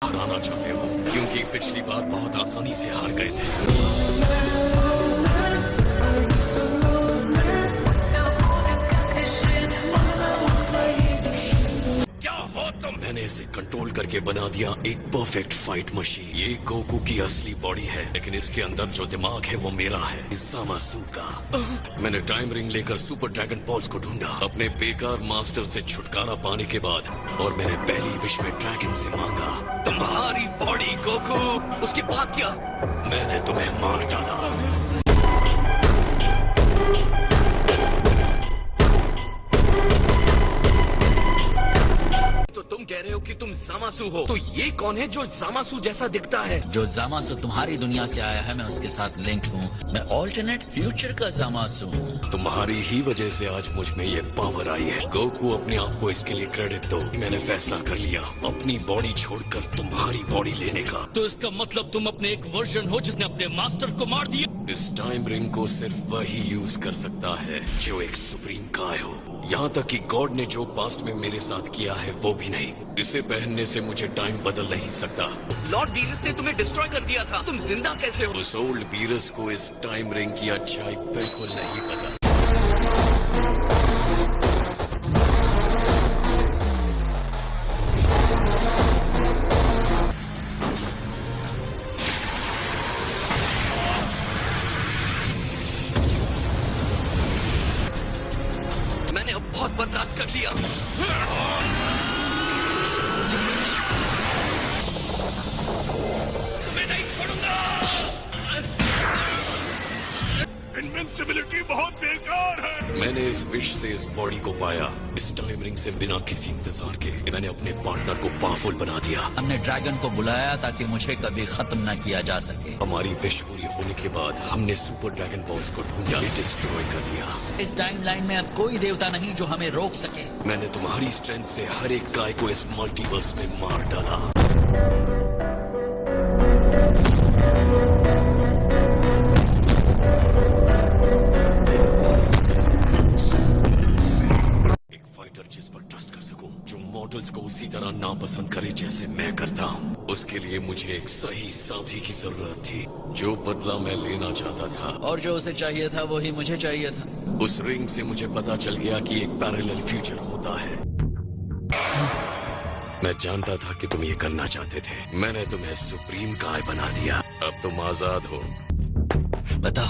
हराना चाहते हो, क्योंकि पिछली बार बहुत आसानी से हार गए थे। क्या हो तुम? मैंने इसे कंट्रोल करके बना दिया एक परफेक्ट फाइट मशीन। ये गोकू की असली बॉडी है, लेकिन इसके अंदर जो दिमाग है वो मेरा है, ज़ामासु का। मैंने टाइम रिंग लेकर सुपर ड्रैगन बॉल्स को ढूंढा अपने बेकार मास्टर से छुटकारा पाने के बाद, और मैंने पहली विश में ड्रैगन से मांगा, तुम्हारी बॉडी गोकू। उसके बाद क्या? मैंने तुम्हें मार डाला। तो तुम कह रहे हो कि तुम ज़ामासु हो, तो ये कौन है जो ज़ामासु जैसा दिखता है? जो ज़ामासु तुम्हारी दुनिया से आया है, मैं उसके साथ लिंक्ड हूँ। मैं ऑल्टरनेट फ्यूचर का ज़ामासु हूँ। तुम्हारी ही वजह से आज मुझ में ये पावर आई है। गोकू, अपने आप को इसके लिए क्रेडिट दो। मैंने फैसला कर लिया अपनी बॉडी छोड़कर तुम्हारी बॉडी लेने का। तो इसका मतलब तुम अपने एक वर्जन हो जिसने अपने मास्टर को मार दिया। इस टाइम रिंग को सिर्फ वही यूज कर सकता है जो एक सुप्रीम काय हो। यहाँ तक कि गॉड ने जो पास्ट में मेरे साथ किया है वो भी नहीं। इसे पहनने से मुझे टाइम बदल नहीं सकता। लॉर्ड बीरस ने तुम्हें डिस्ट्रॉय कर दिया था, तुम जिंदा कैसे हो? उस ओल्ड बीरस को इस टाइम रिंग की अच्छाई बिल्कुल नहीं पता। मैंने अब बहुत बर्दाश्त कर लिया। मैं नहीं छोड़ूंगा। इनविंसिबिलिटी बहुत बेकार है। मैंने इस विश से इस बॉडी को पाया, इस टाइम रिंग से बिना किसी इंतजार के। मैंने अपने पार्टनर को पावरफुल बना दिया। हमने ड्रैगन को बुलाया ताकि मुझे कभी खत्म न किया जा सके। हमारी विश पूरी होने के बाद हमने सुपर ड्रैगन बॉल्स को ढूंढा, डिस्ट्रॉय कर दिया। इस टाइमलाइन में अब कोई देवता नहीं जो हमें रोक सके। मैंने तुम्हारी स्ट्रेंथ से हर एक गाय को इस मल्टीवर्स में मार डाला। जिस पर ट्रस्ट कर सकूं, जो मॉडल्स को उसी तरह नापसंद करे जैसे मैं करता हूं। उसके लिए मुझे एक सही साथी की जरूरत थी, जो बदला मैं लेना चाहता था। और जो उसे चाहिए था वही मुझे चाहिए था। उस रिंग से मुझे पता चल गया कि एक पैरेलल फ्यूचर होता है। मैं जानता था कि तुम ये करना चाहते थे। मैंने तुम्हें सुप्रीम काय बना दिया। अब तुम आजाद हो। बता,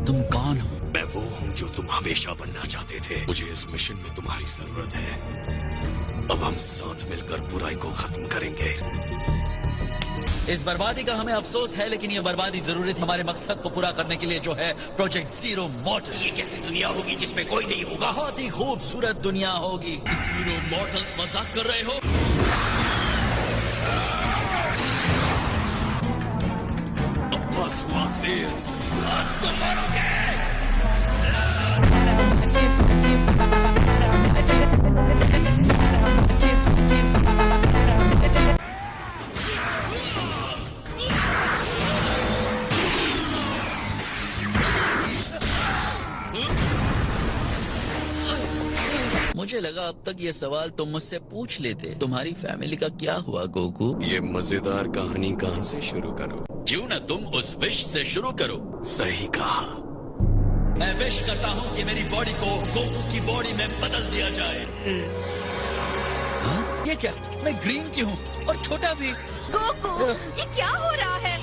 तुम कौन हो? मैं वो हूँ जो तुम हमेशा बनना चाहते थे। मुझे इस मिशन में तुम्हारी जरूरत है। अब हम साथ मिलकर बुराई को खत्म करेंगे। इस बर्बादी का हमें अफसोस है, लेकिन ये बर्बादी जरूरी थी हमारे मकसद को पूरा करने के लिए, जो है प्रोजेक्ट जीरो मॉर्टल। ये कैसी दुनिया होगी जिसमें कोई नहीं होगा? बहुत ही खूबसूरत दुनिया होगी। जीरो मॉर्टल्स मजाक कर रहे हो? अब बस हुआ सेल्स। आज तुम मरोगे। मुझे लगा अब तक ये सवाल तुम मुझसे पूछ लेते। तुम्हारी फैमिली का क्या हुआ गोकू? ये मजेदार कहानी कहाँ से शुरू करूं? क्यों न तुम उस विश से शुरू करो। सही कहा। मैं विश करता हूँ कि मेरी बॉडी को गोकू की बॉडी में बदल दिया जाए। हाँ? ये क्या? मैं ग्रीन की हूँ और छोटा भी। गोकू, ये क्या हो रहा है?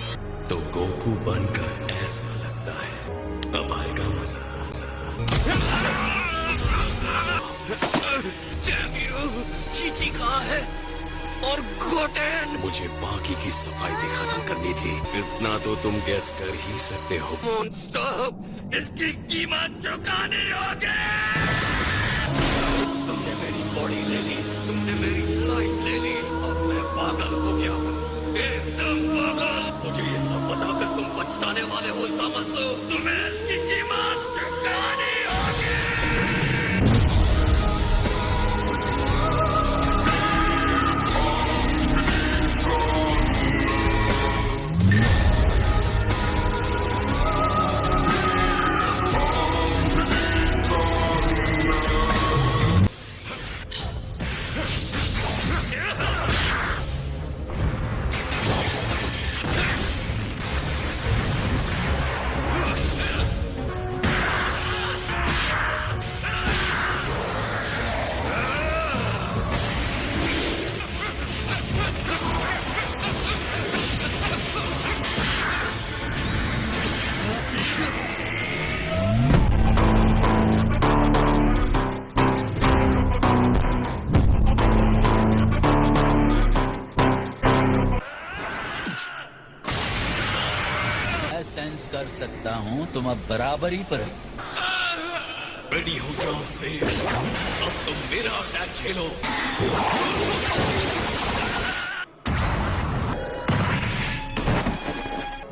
तो गोकू बनकर ऐसा लगता है। अब आएगा मजा। चीची कहाँ है? और गोटेन? मुझे बाकी की सफाई भी खत्म करनी थी। इतना तो तुम गैस कर ही सकते हो। मॉन्स्टर, इसकी कीमत चुकानी होगी। तुमने मेरी बॉडी ले ली, तुमने मेरी लाइफ ले ली, और मैं पागल हो गया हूँ, एकदम पागल। मुझे ये सब बताकर तुम पछताने वाले हो ज़ामासु। तुम्हें इसकी कीमत चुकानी होगी। फिक्स कर सकता हूँ। तुम अब बराबरी पर हो। रेडी हो जाओ से, अब तुम मेरा अटैक झेलो।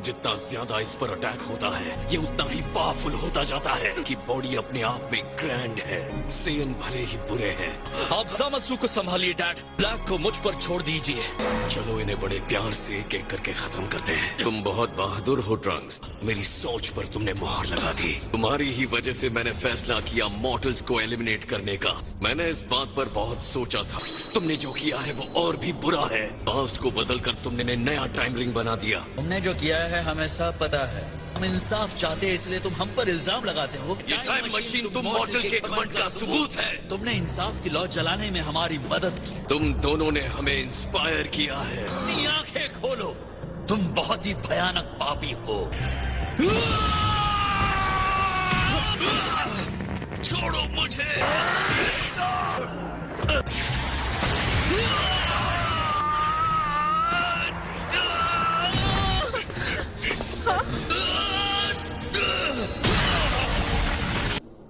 जितना ज्यादा इस पर अटैक होता है, ये उतना ही पावरफुल होता जाता है कि बॉडी अपने आप में ग्रैंड है। सेन भले ही बुरे हैं। आप जामासू को संभालिए डैड, ब्लैक को मुझ पर छोड़ दीजिए। चलो इन्हें बड़े प्यार से एक एक करके खत्म करते हैं। तुम बहुत बहादुर हो ट्रंक्स, मेरी सोच पर तुमने मोहर लगा दी। तुम्हारी ही वजह से मैंने फैसला किया मॉर्टल्स को एलिमिनेट करने का। मैंने इस बात पर बहुत सोचा था। तुमने जो किया है वो और भी बुरा है। पास्ट को बदलकर तुमने नया टाइम रिंग बना दिया। तुमने जो किया है हमें सब पता है। हम इंसाफ चाहते हैं, इसलिए तुम हम पर इल्जाम लगाते हो। ये टाइम मशीन तुम मॉर्टल के घमंड का सबूत है। तुमने इंसाफ की लौ जलाने में हमारी मदद की। तुम दोनों ने हमें इंस्पायर किया है। अपनी आंखें खोलो, तुम बहुत ही भयानक पापी हो। छोड़ो मुझे।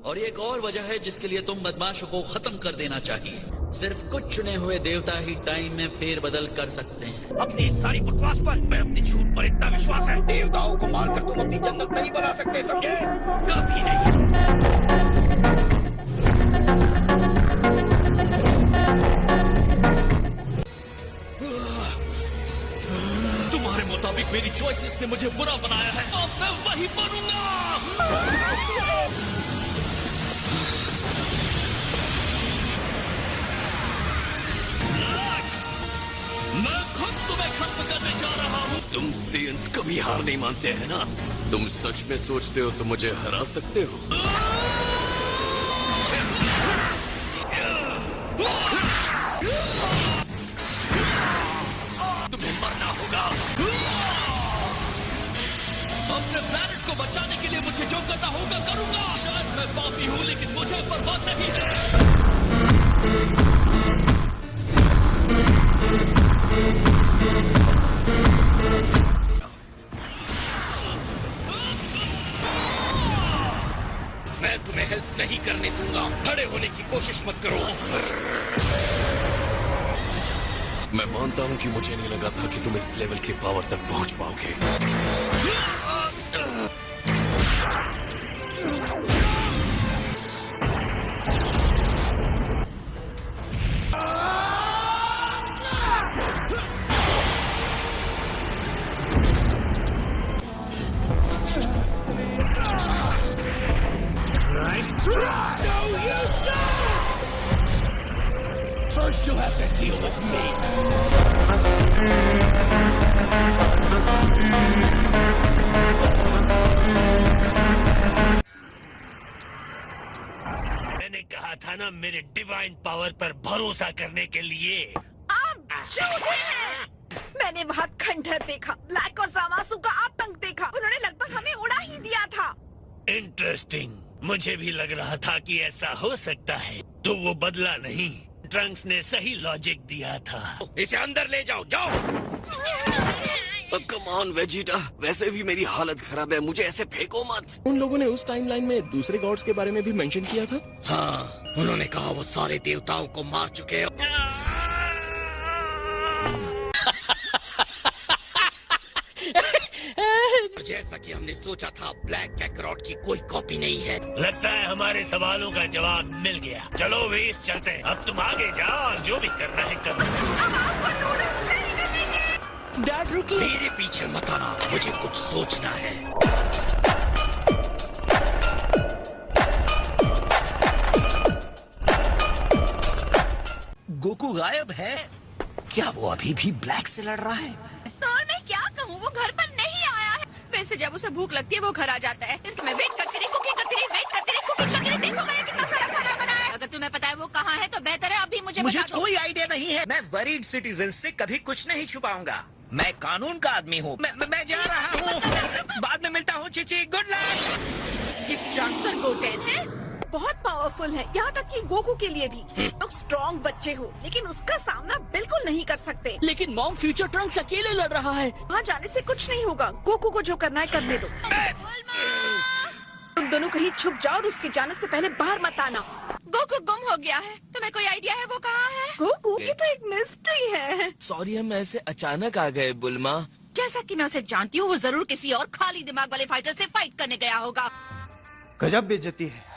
और एक और वजह है जिसके लिए तुम बदमाशों को खत्म कर देना चाहिए। सिर्फ कुछ चुने हुए देवता ही टाइम में फेरबदल कर सकते हैं। अपनी सारी बकवास पर मैं अपने झूठ पर इतना विश्वास है। देवताओं को मारकर तुम अपनी जन्नत नहीं बना सकते, समझे? कभी नहीं। तुम्हारे मुताबिक मेरी चॉइसेस ने मुझे बुरा बनाया है, अब मैं वही बनूंगा। मैं खुद तुम्हें खत्म करने जा रहा हूँ। तुम सेयंस कभी हार नहीं मानते हैं ना? तुम सच में सोचते हो तुम मुझे हरा सकते हो? तुम्हें मरना होगा। अपने प्लैनेट को बचाने के लिए मुझे जो करना होगा करूंगा। शायद मैं पापी हूँ, लेकिन मुझे परवाह नहीं है। मैं तुम्हें हेल्प नहीं करने दूंगा। खड़े होने की कोशिश मत करो। मैं मानता हूं कि मुझे नहीं लगा था कि तुम इस लेवल के पावर तक पहुंच पाओगे। First you'll have to deal with me. मैंने कहा था ना मेरे डिवाइन पावर पर भरोसा करने के लिए। आप झूठे हैं। मैंने बहुत खंडहर देखा, ब्लैक और जामासू का आतंक देखा। उन्होंने लगभग हमें उड़ा ही दिया था। इंटरेस्टिंग। मुझे भी लग रहा था कि ऐसा हो सकता है, तो वो बदला नहीं। ट्रंक्स ने सही लॉजिक दिया था। इसे अंदर ले जाओ, जाओ। कम ऑन वेजिटा, वैसे भी मेरी हालत खराब है, मुझे ऐसे फेंको मत। उन लोगों ने उस टाइमलाइन में दूसरे गॉड्स के बारे में भी मेंशन किया था। हाँ, उन्होंने कहा वो सारे देवताओं को मार चुके हैं। जैसा कि हमने सोचा था, ब्लैक कैकरॉट की कोई कॉपी नहीं है। लगता है हमारे सवालों का जवाब मिल गया। चलो वेस चलते हैं। अब तुम आगे जाओ और जो भी करना है करो। अब आपको नूडल्स नहीं मिलेंगे। डैड रुकिए। मेरे पीछे मत आना, मुझे कुछ सोचना है। गोकू गायब है। क्या वो अभी भी ब्लैक से लड़ रहा है? और मैं क्या कहूँ, वो घर पर नहीं आया है। वैसे जब उसे भूख लगती है वो घर आ जाता है। इसलिए मैं वेट करती रही, कुकिंग करती रही, वेट करती रही, कुकिंग करती रही। देखो मैंने कितना सारा खाना बनाया है। अगर तुम्हें पता है वो कहाँ है तो बेहतर है अभी मुझे बता दो। कोई आइडिया नहीं है। मैं वरीड सिटीजन से कभी कुछ नहीं छुपाऊंगा। मैं कानून का आदमी हूँ। मैं जा रहा हूँ। बाद में मिलता हूँ चीची। Good luck. ये ट्रंक्स और गोटेन है। बहुत पावरफुल है, यहाँ तक कि गोकू के लिए भी। लोग स्ट्रॉन्ग बच्चे हो, लेकिन उसका सामना बिल्कुल नहीं कर सकते। लेकिन मॉम फ्यूचर ट्रंक्स अकेले लड़ रहा है। वहाँ जाने से कुछ नहीं होगा। गोकू को जो करना है करने दो। तुम दोनों कहीं छुप जाओ और उसके जाने से पहले बाहर मत आना। गोकू गुम हो गया है। तुम्हें कोई आइडिया है वो कहाँ है? गोकू, ये तो एक मिस्ट्री है। सॉरी हम ऐसे अचानक आ गए बुल्मा। जैसा कि मैं उसे जानती हूँ, वो जरूर किसी और खाली दिमाग वाले फाइटर से फाइट करने गया होगा। गजब बेइज्जती है।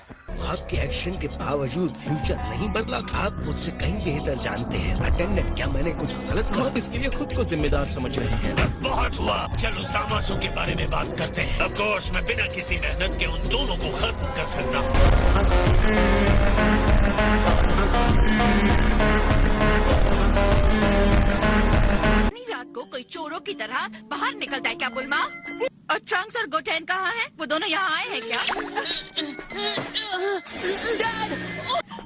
आपके एक्शन के बावजूद फ्यूचर नहीं बदला। आप मुझसे कहीं बेहतर जानते हैं। अटेंडेंट, क्या मैंने कुछ गलत कहा? आप इसके लिए खुद को जिम्मेदार समझ रहे हैं। बस बहुत हुआ। चलो सामासू के बारे में बात करते हैं। ऑफ कोर्स मैं बिना किसी मेहनत के उन दोनों को खत्म कर सकता हूँ। रात को कोई चोरों की तरह बाहर निकलता है क्या बुल्मा? और ट्रंक्स और गोटेन कहाँ हैं? वो दोनों यहाँ आए हैं क्या?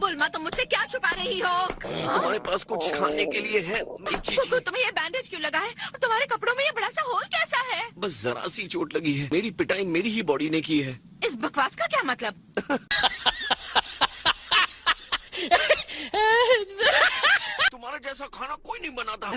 बुल्मा, तुम मुझसे क्या छुपा रही हो? हमारे पास कुछ खाने के लिए है। गोकू, तुम्हें ये बैंडेज क्यों लगा है? और तुम्हारे कपड़ों में ये बड़ा सा होल कैसा है? बस जरा सी चोट लगी है। मेरी पिटाई मेरी ही बॉडी ने की है। इस बकवास का क्या मतलब? तुम्हारा जैसा खाना कोई नहीं बनाता।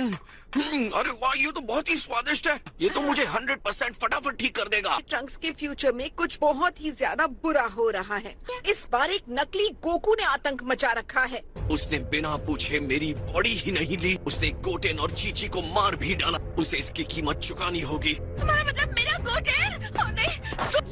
अरे वाह, ये तो बहुत ही स्वादिष्ट है। ये तो मुझे 100% फटाफट ठीक कर देगा। ट्रंक्स के फ्यूचर में कुछ बहुत ही ज्यादा बुरा हो रहा है। इस बार एक नकली गोकू ने आतंक मचा रखा है। उसने बिना पूछे मेरी बॉडी ही नहीं ली। उसने गोटेन और चीची को मार भी डाला। उसे इसकी कीमत चुकानी होगी। तुम्हारा मतलब मेरा गोटेन? ओ नहीं,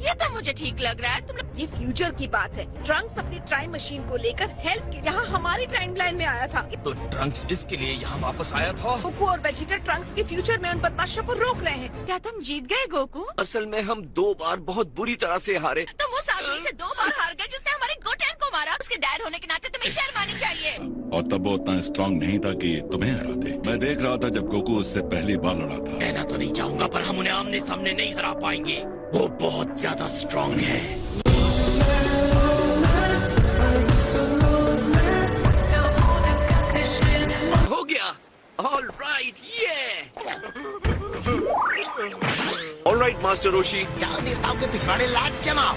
ये तो मुझे ठीक लग रहा है। ये फ्यूचर की बात है। ट्रंक्स अपनी टाइम मशीन को लेकर हेल्प के यहाँ हमारी टाइमलाइन में आया था। तो ट्रंक्स इसके लिए यहाँ वापस आया था। गोकू और वेजिटा ट्रंक्स के फ्यूचर में उन बदमाशों को रोक रहे हैं। क्या तुम जीत गए गोकू? असल में हम 2 बार बहुत बुरी तरह से हारे। तुम उस आदमी से 2 बार हार गए जिसने हमारे गोटेन को मारा। उसके डैड होने के नाते तुम्हें शर्म आनी चाहिए। और तब वो उतना स्ट्रांग नहीं था कि तुम्हें हरा दे। मैं देख रहा था जब गोकू उससे पहली बार लड़ा था। कहना तो नहीं चाहूंगा, पर हम उन्हें आमने सामने नहीं हरा पाएंगे। वो बहुत ज्यादा स्ट्रांग है। हो गया। ऑल राइट, ये ऑल राइट मास्टर रोशी। जाओ देवताओं के पिछवाड़े लाट जमाओ।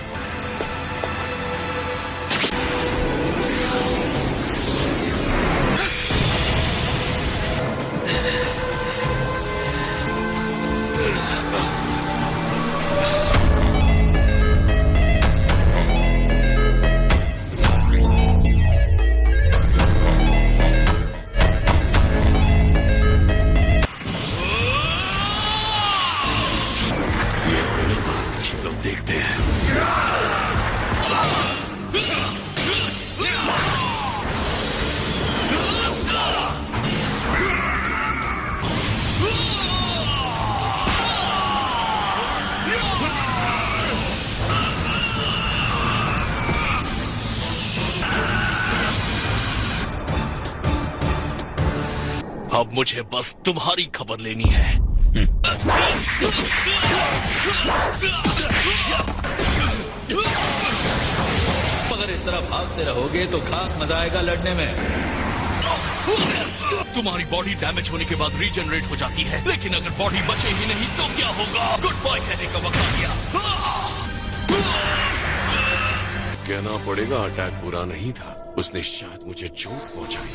चलो देखते हैं। अब मुझे बस तुम्हारी खबर लेनी है। अगर इस तरह भागते रहोगे तो खाक मजा आएगा लड़ने में। तुम्हारी बॉडी डैमेज होने के बाद रीजनरेट हो जाती है, लेकिन अगर बॉडी बचे ही नहीं तो क्या होगा? गुड बाय कहने का वक्त आ गया। कहना पड़ेगा अटैक बुरा नहीं था। उसने शायद मुझे चोट पहुंचाई।